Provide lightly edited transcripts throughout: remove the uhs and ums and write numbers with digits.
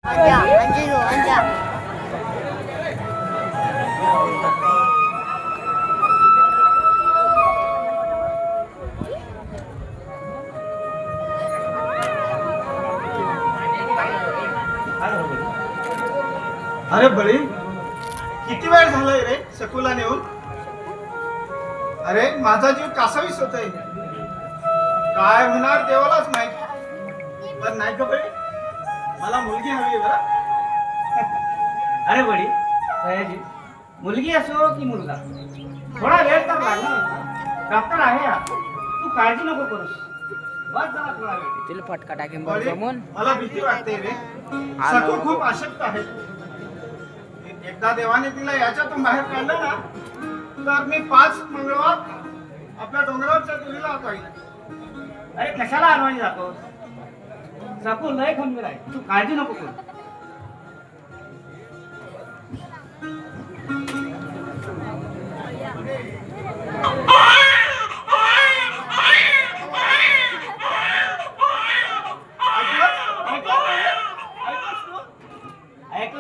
앉아, 앉으로 앉아. अरे बळी, किती वेळ झालाय रे सखूला नेऊन? अरे माझा जीव कासावीस होतोय. काय होणार देवालाच माहित. पण नाही का बळी, मला मुलगी हवी बरा. अरे बडी सयाजी, मुलगी असो की मुलगा, थोडा वेळ तर लागणार. डॉक्टर आहे हा. तू काळजी नको करूस. बस जरा थोडा वेळ. तिला फटका टाकेन बळी, जमून. मला भीती वाटते रे. सखू खूप अशक्त आहे. एकदा देवाने तिला याच्यातून बाहेर काढलं ना, तर मी 5 मंगळवार आपल्या डोंगरावरच्या देवीला जाईल. अरे कशाला अडवाणी जातोस? सकू लय खंबीर आहे. तू काळजी नको करू.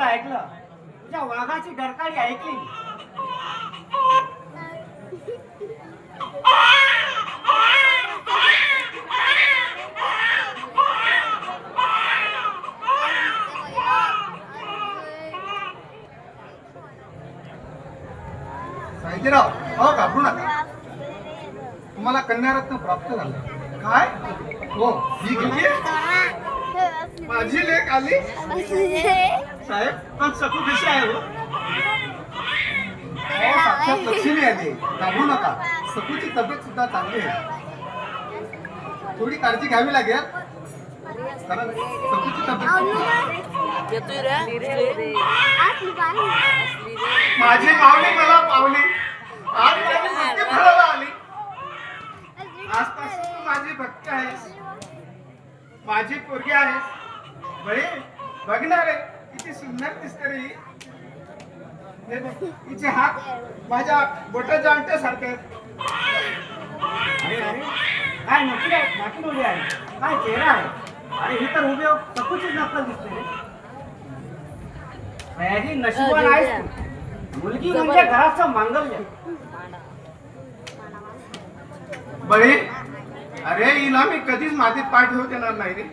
ऐकलं तुझ्या वाघाची डरकाळी ऐकली. साहित्यराव, हो घाबरू नका. तुम्हाला कन्यारत्न प्राप्त झालं. काय? हो, ही गेली. माझी लेक आली. साहेब, पण सकू कशी आहे हो? साक्षात लक्ष्मी आली. घाबरू नका. सकूची तब्येत सुद्धा चांगली आहे. थोडी काळजी घ्यावी लागेल. कारण सकूची तब्येत येतोय रे. माझी मावली मला पावली. आज माझी भक्ती फळाला आली. आजपासून तू माझी भक्ती आहेस, माझी पोरगी आहेस. बळे, बघणार आहे किती सुंदर दिसते रे ही. हे बघ, हिचे हात माझ्या बोटाच्या अंगठ्यासारखे आहेत. अरे अरे काय नकली आहे, नाकी आहे. काय चेहरा आहे. अरे ही तर उभे सकूचीच नक्कल दिसते रे. सयाजी, नशिबान आहेस तू. मुलगी म्हणजे घराचं मांगल्य. बळे, अरे हिला मी कधीच मातीत पाय ठेवू देणार नाही रे.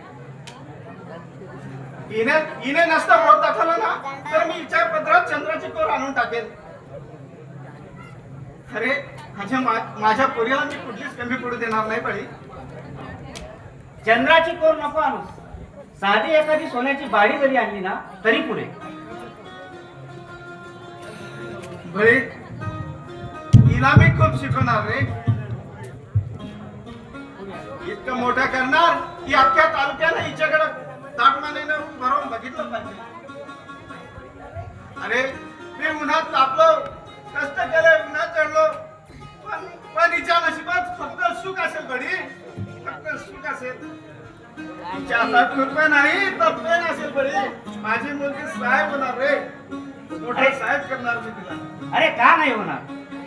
हिने नसता बोट दाखवलं ना, तर मी हिच्या पदरात चंद्राची कोर आणून टाकेल. अरे माझ्या पोरीला मी कुठलीच कमी पडू देणार नाही. बळी, चंद्राची कोर नको आणूस. साधी एखादी सोन्याची बाडी जरी आणली ना तरी पुढे. बळे, हिला मी खूप शिकवणार रे. इतकं मोठं करणार की अख्ख्या तालुक्यानं हिच्याकडे ताटमानेनं भरून बघितलं पाहिजे. अरे मी उन्हात तापलो, कष्ट केले, उन्हात चढलो, पण हिच्या नशिबात फक्त सुख असेल. बडी, फक्त सुख असेल. हिच्या हातात रुपये नाही तर पेन असेल. बडी, माझी मुलगी साहेब होणार रे. मोठे साहेब करणार मी तिला. अरे का नाही होणार?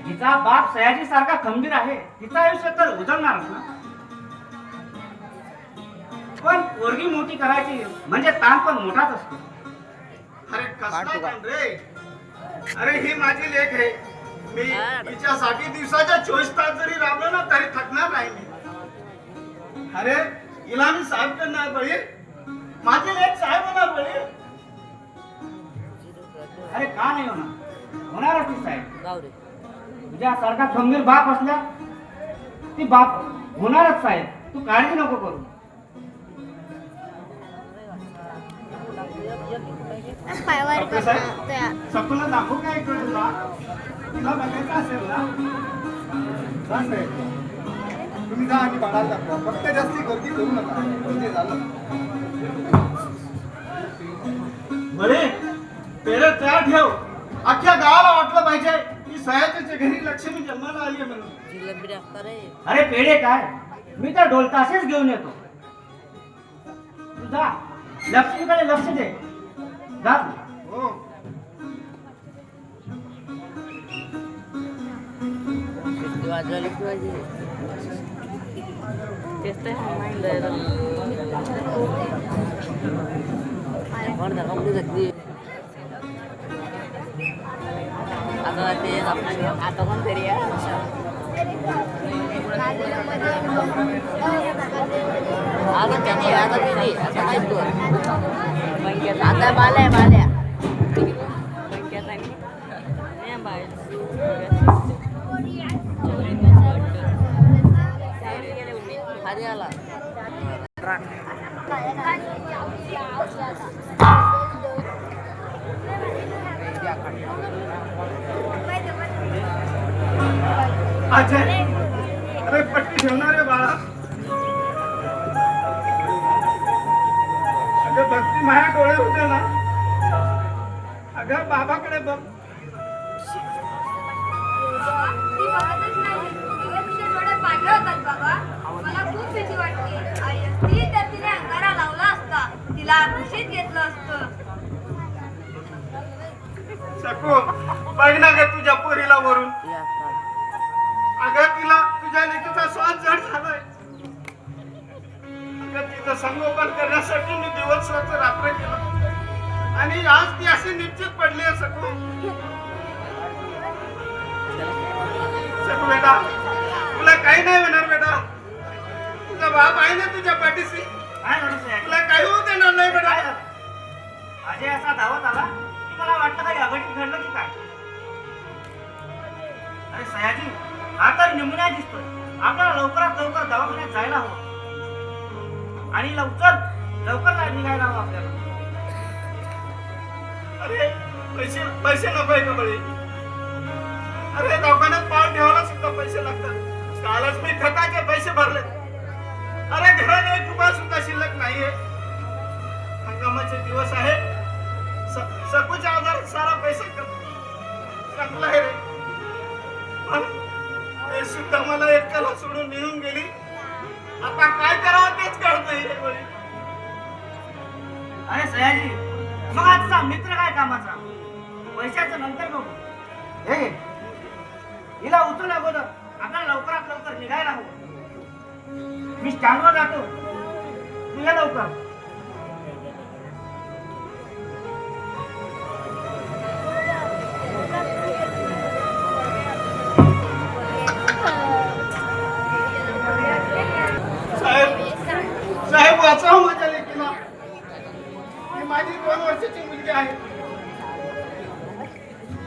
तिचा बाप सयाजी सारखा खंबीर आहे. तिचं आयुष्य तर उजळणार ना. पण पोरगी मोठी करायची म्हणजे ताण पण मोठाच असतो. अरे कसला ताण रे. अरे ही माझी लेक आहे. मी हिच्यासाठी दिवसाच्या 24 तास जरी राबलो ना तरी थकणार नाही मी. अरे हिला मी साहेब करणार. बळी, माझी लेक साहेब होणार. बळी, अरे का नाही होणार? होणारच ती साहेब. जाऊ रे. तुझ्या सारखा खंबीर बाप असल्या ती बाप होणारच साहेब. तू काळजी नको करू. डॉक्टर साहेब, सखूला दाखवू काय इकडे तुला? तिला बघायचं असेल ना? बस रे. तुम्ही जा आणि बाळाला दाखवा. फक्त जास्ती गर्दी करू नका. म्हणजे झालं. बरे, पेढे तयार ठेव. अख्ख्या गावाला वाटलं पाहिजे की सयाजीच्या घरी लक्ष्मी जन्माला आली आहे म्हणून. जिलेबी टाकता रे. अरे पेढे काय, मी तर ढोलताशेच घेऊन येतो. तू जा, लक्ष्मीकडे लक्ष दे. जा. हो. शिट्टी वाजवायला पाहिजे. तेच तर माहिती आहे. कोण धर्म कुठे घेतली आता ते आता कोण तरी आता त्याने आता ते आता काय कर आता बाल्या बाल्या हरियाला अजय अरे पट्टी ठेवणार आहे बाळा अगं भक्ती माझ्या डोळे होते ना अगं बाबाकडे बघ ती बघतच नाही. तिला तिचे डोळे पांढरे होतात बाबा. मला खूप भीती वाटते. आई असती तर तिने अंगारा लावला असता. तिला कुशीत घेतलं असतं. सकू बघ ना ग तुझ्या पोरीला वरून अगं तिला तुझ्या लेकीचा श्वास जड झालाय अगं तिचं संगोपन करण्यासाठी मी दिवस रात्र केलं आणि आज ती अशी निश्चित पडली आहे सकू सकू बेटा तुला काही नाही होणार बेटा तुझा बाप आहे ना तुझ्या पाठीशी काय म्हणू सयाजी? तुला काही होऊ देणार नाही बेटा अजय असा धावत आला की मला वाटलं काही अघटित घडलं की काय अरे सयाजी हा तर निमूना दिसतोय आपल्याला लवकरात लवकर दवाखान्यात जायला हवं आणि लवकर निघायला हवं आपल्याला अरे पैसे पैसे नकोय का बळी अरे दवाखान्यात पाव ठेवायला सुद्धा पैसे लागतात कालच मी खताचे पैसे भरले अरे घरात 1 रुपया सुद्धा शिल्लक नाहीये हंगामाचे दिवस आहे सकूच्या आजारात सारा पैसा संपला आहे रे पण ते सुद्धा मला एकट्याला सोडून निघून गेली आता काय करावं तेच कळत नाही रे बळी अरे सयाजी मग आजचा मित्र काय कामाचा पैशाचं नंतर बघू हे घे. हिला उचल अगोदर आपल्याला लवकरात लवकर निघायला हवं मी स्टँडवर जातो तू ये लवकर साहेब वाचवा माझ्या लेकीला ही माझी 2 वर्षाची मुलगी आहे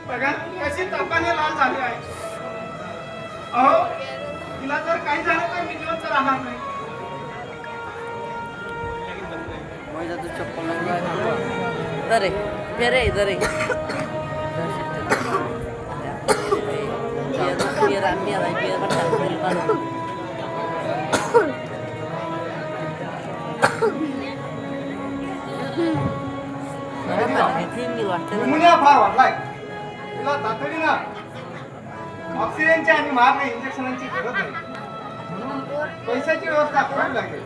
बघा कशी तापाने लाल झाली आहे अहो तिला जर काही झालं तर मी जिवंत राहणार नाही चप्पल दरे फेरे दरे निमोनिया फार वाढलाय तिला तातडीनं ऑक्सिजनची आणि मारणे इंजेक्शनांची गरज आहे म्हणून पैशाची व्यवस्था करावी लागेल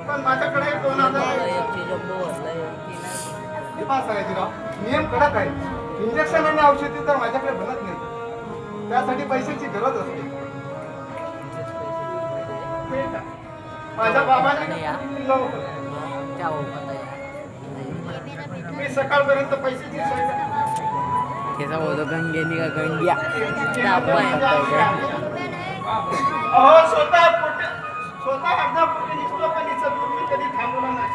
पण माझ्याकडे 2000 नियम कडक आहे इंजेक्शन आणि औषधी तर माझ्याकडे बनत नाही त्यासाठी पैशाची गरज असते माझ्या बाबाने मी सकाळपर्यंत पैशाची सोय त्याचा होतो गंग्यानी का गंग्या अहो स्वतः अर्धा पोटे निघतो पण हिचं दूध मी कधी थांबवलं नाही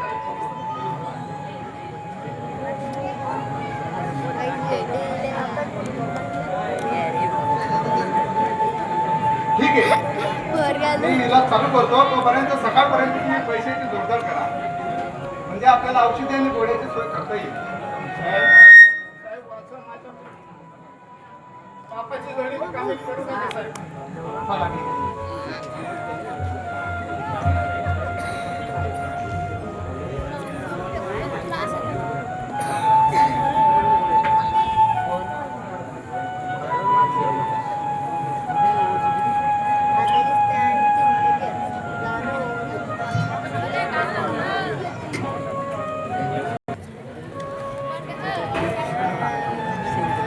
ठीक आहे मी हिला चालू करतो तोपर्यंत सकाळपर्यंत तुम्ही पैशाची जोरदार करा म्हणजे आपल्याला औषधी आणि गोळ्याची सोय करता येईल साहेब वाचा माझ्या बापाची जोडी कामी करू नका साहेब चला ठीक आहे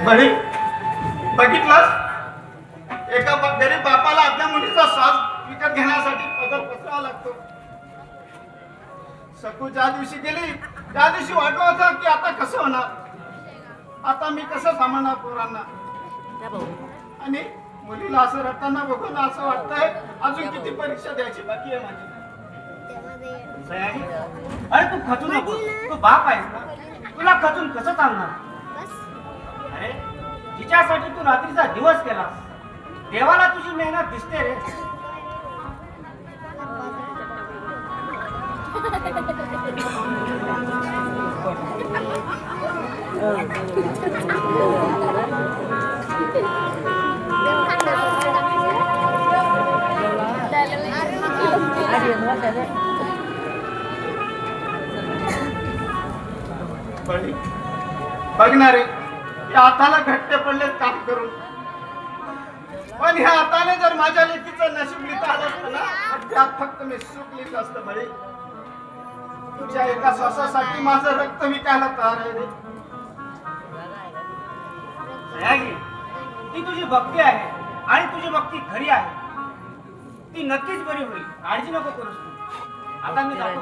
बरी बघितलंस एका गरीब बापाला आपल्या मुलीचा श्वास विकत घेण्यासाठी पदर पसरावा लागतो. सकू ज्या दिवशी गेली त्या दिवशी वाटलं होतं की आता कसं होणार, आता मी कसं सांभाळणार पोरांना. आणि मुलीला असं रडताना बघून असं वाटतंय अजून किती परीक्षा द्यायची बाकी आहे माझी. सयाजी, अरे तू खचू नको, तू बाप आहेस ना, तुला खचून कसं चालणार. अरे जिच्यासाठी तू रात्रीचा दिवस केलास देवाला तुझी मेहनत दिसते रे. बघणारे या हाताला घट्टे पडले काम करून, पण ह्या हाताने जर माझ्या लेकीचं नशीब लिहिता आलं असतं ना त्यात फक्त मी सुख लिहित असतं. बळी तुझ्या एका श्वासासाठी माझं रक्त विकायला तयार आहे रे. सयाजी, ती तुझी भक्ती आहे आणि तुझी भक्ती खरी आहे, ती नक्कीच बरी होईल, काळजी नको करूस तू. आता मी जातो,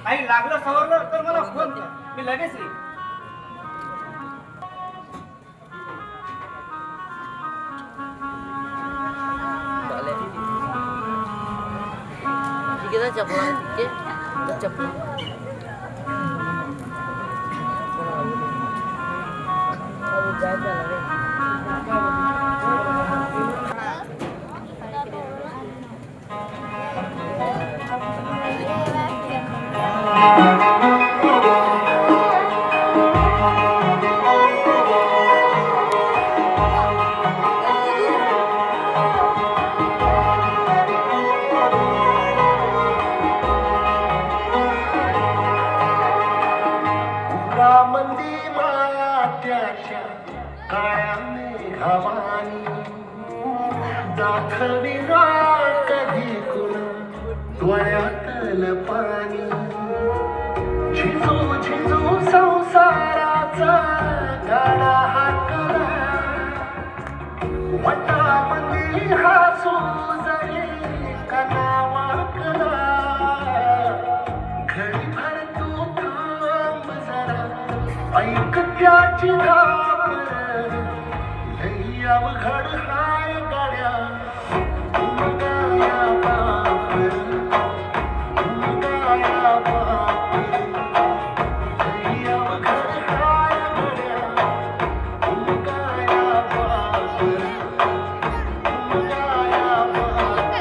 काही लागलं सवरलं तर मला फोन कर, मी लगेच येईल. kita cepulan dikit, kita cepulan. Kamu gagal lah. मंदी माया त्याच्या काळ्या मेघावानी दाखवी कधी कुण डोळ्यातल पाणी. झिजू झिजू संसाराचा गाडा हाकला वटामंदी हसू जरी कनावाकला. घडीभर तू थांब जरा ऐक त्याची धाप लई अवघड हाय गाड्या. उमगाया बाप उमगाया बाप लई अवघड हाय गाड्या. उमगाया बाप उमगाया बाप.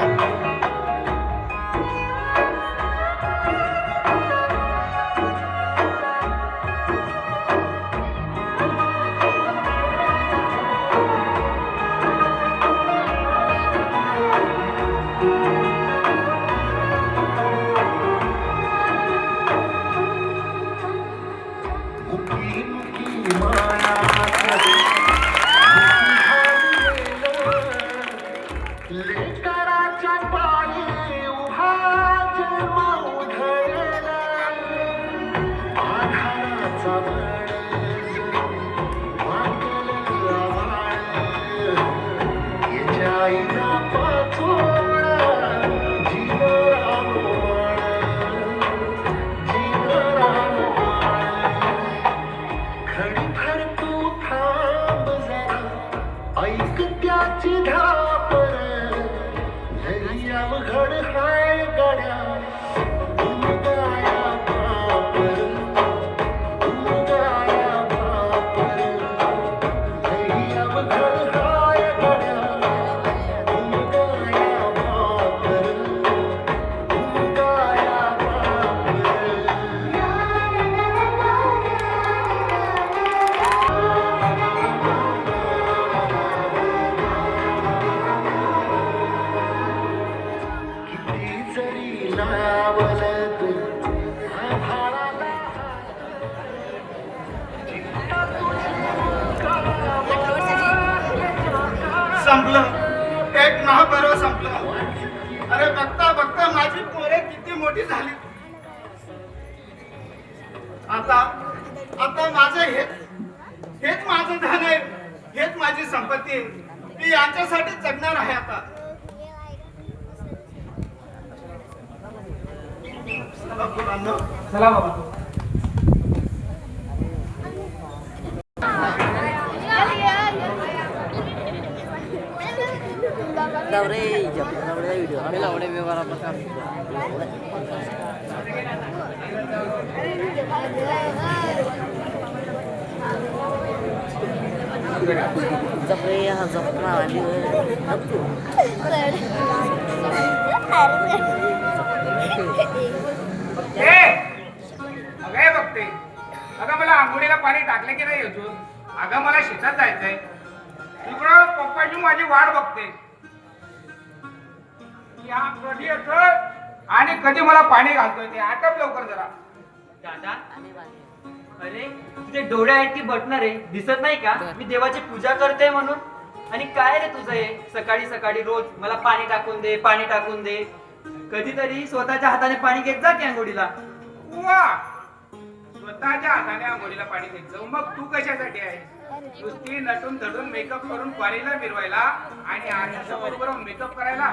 मुकी मुकी माया लेकराच्या पायी उभा जन्म उधळला. आधाराचा बळ वाटेल आवाळ याच्या आईला पाचोळा जीव रानोळ जीव रानोळ. घडीभर तू थांब जरा ऐक त्याची धापर लई अवघड हाय गड्या. उमगाया बाप उमगाया बाप लई अवघड हाय गड्या. उमगाया बाप उमगाया बाप. किती जरी लावलं तू आभाळाला चिंता तुझी संपलं, एक महापर्व संपलं. अरे बघता बघता माझी पोरे किती मोठी झाली. आता आता माझं हेच माझं धन आहे, हेच माझी संपत्ती आहे. मी यांच्यासाठी जगणार आहे आता. चला मुलांनो. चला बाबा. व्हिडिओ आम्ही लावडे व्यवहार जपरे हा जपना आणि अगं बघते, अगं मला आंघोळीला पाणी टाकले की नाही अजून? अगं मला शेतात जायचंय. इकडं पप्पाची माझी वाट बघते. या कधी येतोय आणि कधी मला पाणी घालतोय ते आटप लवकर जरा. दादा, अरे तुझे डोळे आहेत की बटणार रे, दिसत नाही का मी देवाची पूजा करते म्हणून? आणि काय रे तुझं हे सकाळी सकाळी रोज मला पाणी टाकून दे, पाणी टाकून दे. कधीतरी स्वतःच्या हाताने पाणी घेत जा की अंघोळीला. वा, स्वतःच्या हाताने आंघोळीला पाणी घेत जाऊ. मग तू कशासाठी आहे? नुसती नटून धडून मेकअप करून पाणीला मिरवायला आणि आरशाच्या बरोबर मेकअप करायला?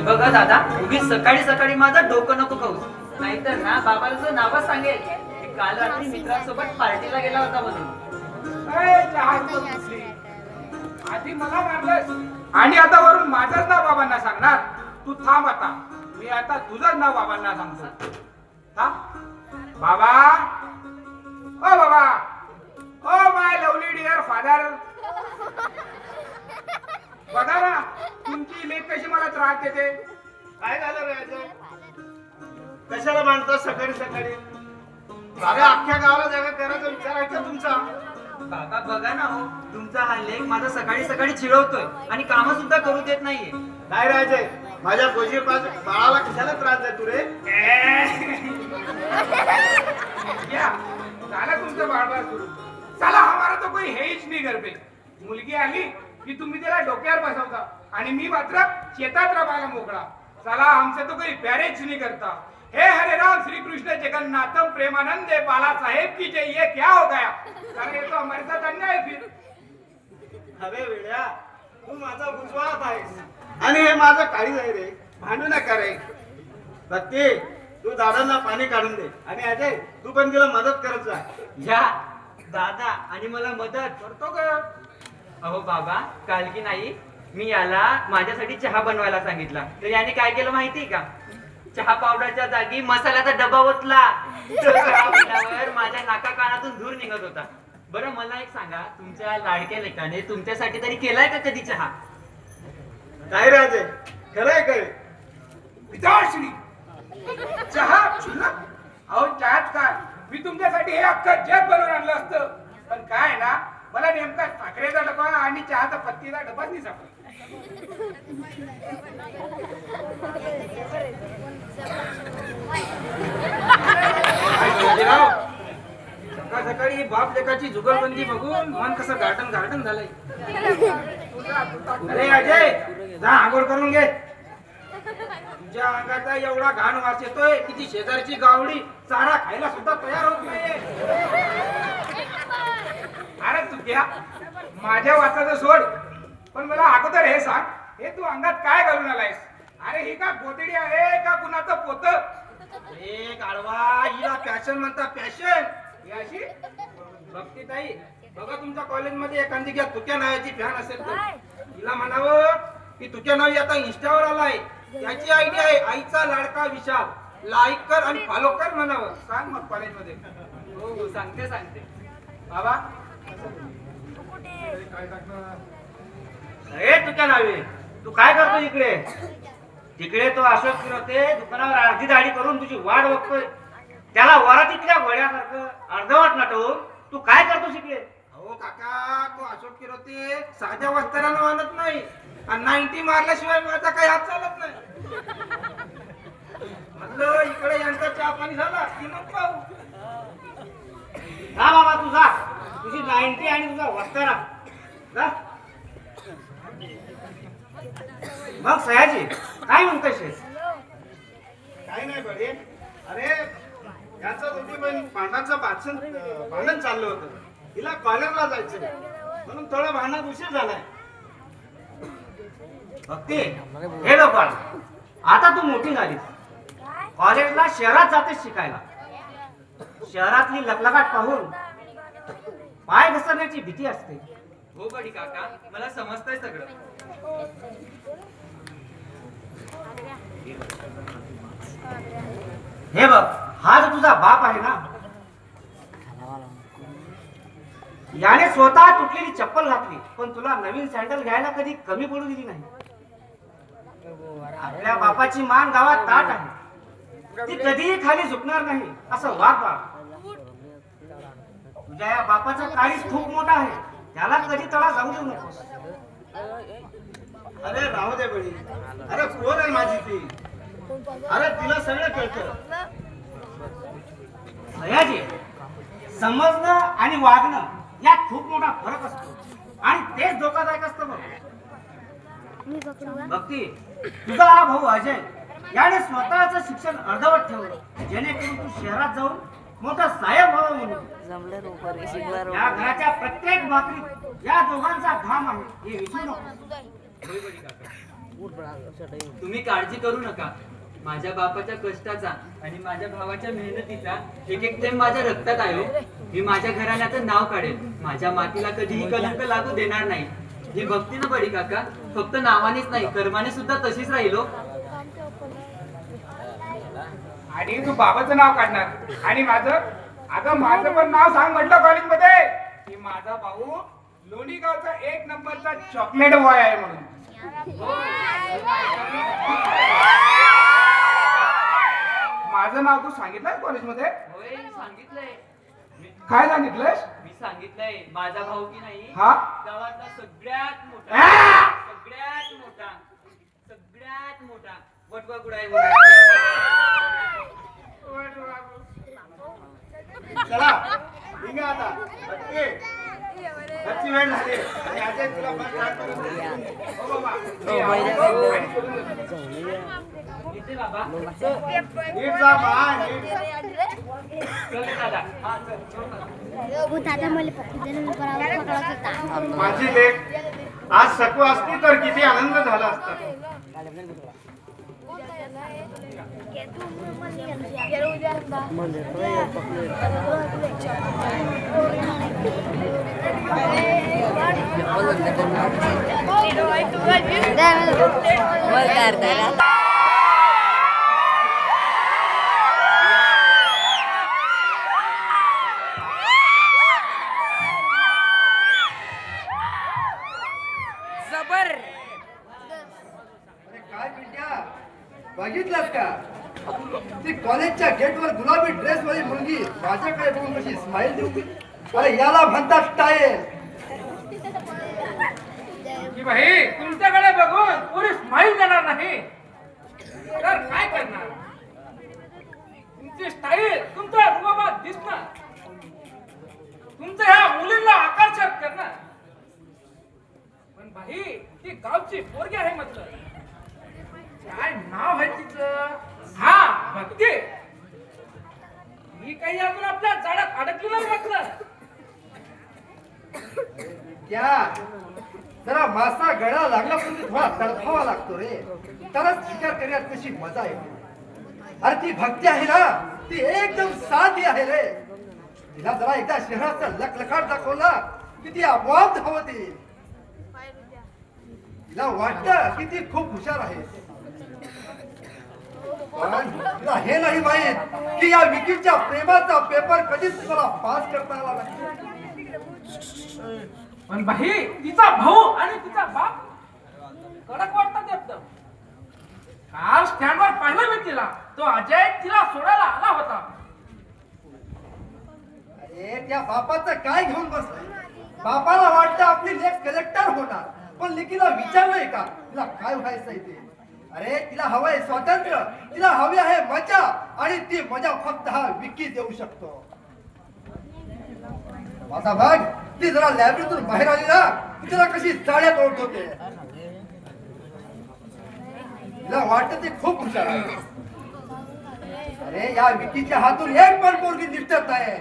बघा दादा, उगीच सकाळी सकाळी माझं डोकं नको खाऊस, नाहीतर ना बाबाला तुझं नावच सांगेल की काल रात्री मित्रांसोबत पार्टीला गेला होता म्हणून. ए, चहा इथं बसली. आधी मला मारलंस आणि आता वरून माझंच नाव बाबांना सांगणार? तू थांब आता, मी आता तुझंच नाव बाबांना सांगतो. हा बाबा, ओ बाबा, oh my lovely dear father, बघा ना तुमची लेक कशी मला त्रास देते. काय झालं रे याचं? कशाला मांडता सकाळी सकाळी? अरे अख्ख्या गावाला जागा करायचा विचार आहे का तुमचा? बाबा बघा ना हो, तुमचा हा लेख माझा सकाळी सकाळी चिडवतोय आणि काम सुद्धा करू देत नाहीये. काय राहायचंय? माझ्या गोजी बाळाला कशाला त्रास देतो रे? या, झालं तुमचं बाळबाळ सुरू. चला हमारा तो कोई है हिच नाही घर पे. मुलगी आली की तुम्ही त्याला डोक्यावर बसवता आणि मी मात्र शेतात राबायला मोकळा. चला हमसे तो कोई प्यारेच नहीं करता. हे हरे राम श्री कृष्ण जगन्नाथम प्रेमानंदे बाला साहेब की जय. ये क्या हो गया? अरे ये तो हमारे साथ अन्याय है फिर. अरे वेड्या, तू माझा गुजवात आहेस आणि हे माझं काळी आहे रे. भांडू नका रे. भक्ती, तू झाडांना पाणी काढून दे आणि अजय तू पण तिला मदत करत जा. या दादा, आणि मला मदत करतो ग. अहो बाबा, काल की नाही मी याला माझ्यासाठी चहा बनवायला सांगितला, तर याने काय केलं माहिती का? चहा पावडरच्या जागी मसाल्याचा डबा ओतला. चहा पिल्यावर माझ्या नाका कानातून धूर निघत होता. बरं मला एक सांगा, तुमच्या लाडक्या लेकाने तुमच्यासाठी तरी केलाय का कधी चहा? काय रे अजय, खरंय काय? पिताश्री, चहा शुल्लक? अहो चहाच काय, मी तुमच्यासाठी हे अख्खं जग बनवून आणलं असतं. पण काय ना, मला नेमका साखरेचा डबा आणि चहाचा पत्तीचा डबाच नाही सापडला. सकाळ सकाळी बाप लेकाची जुगलबंदी बघून मन कसं गार्डन गार्डन झालंय. अरे अजय, जा आंघोळ करून घे. तुझ्या अंगाचा एवढा घाण वास येतोय की ती शेजारची गावडी चारा खायला सुद्धा तयार होत नाहीये. अरे तू घ्या माझ्या वासाचं सोड, पण मला अगोदर हे सांग, हे तू अंगात काय घालून आलायस? अरे ही का गोदडी आहे का कुणाचं पोत? एक आडवा, हिला पॅशन म्हणता पॅशन. ही अशी भक्ती ताई, बघा तुमच्या कॉलेजमध्ये एखादी घ्या तुक्या नावाची फॅन असेल तर हिला म्हणावं की तुक्या नावी आता इंस्टावर आलाय. त्याची आयडिया आहे आईचा लाडका विशाल. लाईक कर आणि फॉलो कर म्हणावं. सांग मग कॉलेजमध्ये. हो हो, सांगते सांगते. बाबा अरे तुझ्या नावे तू काय करतो इकडे? तिकडे तो अशोक फिरवते दुकानावर अर्धी दाढी करून तुझी वाट बघतोय. त्याला वरातीतल्या घोड्यासारखं अर्धवट नटवून तू काय करतोस इकडे? अहो काका, तो अशोक किरोते साध्या वस्त्रानं मानत नाही आणि 90 मारल्याशिवाय माझा काही हात चालत नाही. म्हटलं इकडे यांचा चहा पाणी झाला की मग पाहू. जा बाबा तू जा, तुझी 90 आणि तुझा वस्तारा जा. मग सयाजी काय म्हणतोयस? काही नाही बरे. अरे याचं दोघी पण भांडणाचं भांडण चाललं होतं. तिला कॉलेजला जायचं म्हणून थोडं भांडणात उशीर झालाय. भक्ती हे लोक आता तू मोठी झालीस, कॉलेजला शहरात जातेस शिकायला. शहरातली लकलकाट पाहून पाय घसरण्याची भीती असते. हो बडी काका, मला समजतंय सगळं. हे बघ, हा जो तुझा बाप आहे ना, याने स्वतः तुटलेली चप्पल घातली, पण तुला नवीन सँडल घ्यायला कधी कमी पडू दिली नाही. आपल्या बापाची मान गावात ताट आहे, ती कधीही खाली झुकणार नाही असं वाग बाळ. तुझ्या या बापाचा काळीज खूप मोठा आहे, त्याला कधी तळा जाऊ देऊ नकोस. अरे राहू दे बडी. अरे कोण आहे माझी ती? अरे तिला सगळं कळतं. भयाजी, समजणं आणि वागणं यात खूप मोठा फरक असतो आणि तेच धोकादायक असतं बघ. भक्ती, तुझा हा भाऊ अजय याने स्वतःचं शिक्षण अर्धवट ठेवलं, जेणेकरून तू शहरात जाऊन मोठा साहेब व्हावा म्हणून. जमलं रोपर शिकला या घराच्या प्रत्येक भाकरीत या दोघांचा घाम आहे, हे विसरू नको. होय बडी काका, तुम्ही काळजी करू नका. माझ्या बापाच्या कष्टाचा आणि माझ्या भावाच्या मेहनतीचा एक एक थेंब माझ्या रक्तात आहे हो. मी माझ्या घराण्याचं नाव काढेल, माझ्या मातीला कधीही कलंक लागू देणार नाही. ही भक्ती ना बडी काका, फक्त नावानेच नाही, कर्माने सुद्धा तशीच राहिलो. आणि तू बाबाचं नाव काढणार आणि माझं, अगं माझं पण नाव सांग म्हटलं कॉलेजमध्ये की माझा भाऊ लोणीगावचा 1 नंबरचा चॉकलेट बॉय आहे म्हणून. माझं नाव तू सांगितलंय कॉलेजमध्ये? होय, सांगितलंय. काय सांगितलंयस? मी सांगितलंय, माझा भाऊ की नाही हा? गावातला सगळ्यात मोठा, आ! सगळ्यात मोठा, सगळ्यात मोठा वटवा गुडा आहे. चला निघा आता. भक्ती, घरची वेळ झाली आणि अजय तुला बस स्टार्ट करून दे. हो बाबा, येते बाबा. नीट जा बा, नीट. चल दादा. हा, चल, चल. माझी लेक आज सकू असती तर किती आनंद झाला असता. जबर काय पिंट्या, बघितलंस का? ती कॉलेजच्या गेटवर गुलाबी ड्रेस वाली मुलगी माझ्याकडे बघून कशी स्माइल देऊ. अरे याला म्हणतात स्टाईल. की भाई तुमच्याकडे बघून पुरी स्माईल देणार नाही तर काय करणार? तुमची स्टाईल, तुमचा रुबाबात दिसणं, तुमचं ह्या मुलींना आकर्षक करणं. पण भाई ती गावची पोरगी आहे म्हटलं. काय नाव आहे तिचं? हा, भक्ती. ही काही अजून आपल्या जाड्यात अडकली नाही म्हटलं. त्या जरा मासा गळा लागला पण थोडा तडफावा लागतो रे, तरच शिकार करण्यात कशी मजा येते. अरे ती भक्ती आहे ना, ती एकदम साधी आहे रे. तिला जरा एकदा शहराचा लखलखाट दाखवला की ती आपोआप धावते. तिला वाटतं की ती खूप हुशार आहे, पण तिला हे नाही माहित की या विकीच्या प्रेमाचा पेपर कधीच मला पास करता आला नाही. पण भाई तिचा भाऊ आणि तिचा बाप कडक वाटतात एकदम. काल स्टँडवर पाहिलं मी तिला, तो अजय तिला सोडायला आला होता. अरे त्या बापाचं काय घेऊन बसलाय? बापाला वाटतं आपली लेक कलेक्टर होणार, पण लेकीला विचारलंय का तिला काय व्हायचंय ते? अरे तिला हवंय स्वातंत्र्य, तिला हवी आहे मजा, आणि ती मजा फक्त हा विकी देऊ शकतो. माझा भाग ती जरा लायब्ररीतून बाहेर आली ना, तिला कशी जाळ्यात ओढत होते. तिला वाटतं ती खूप हुशार आहे. अरे या विकीच्या हातून एक पण पोरगी निष्ठत आहे.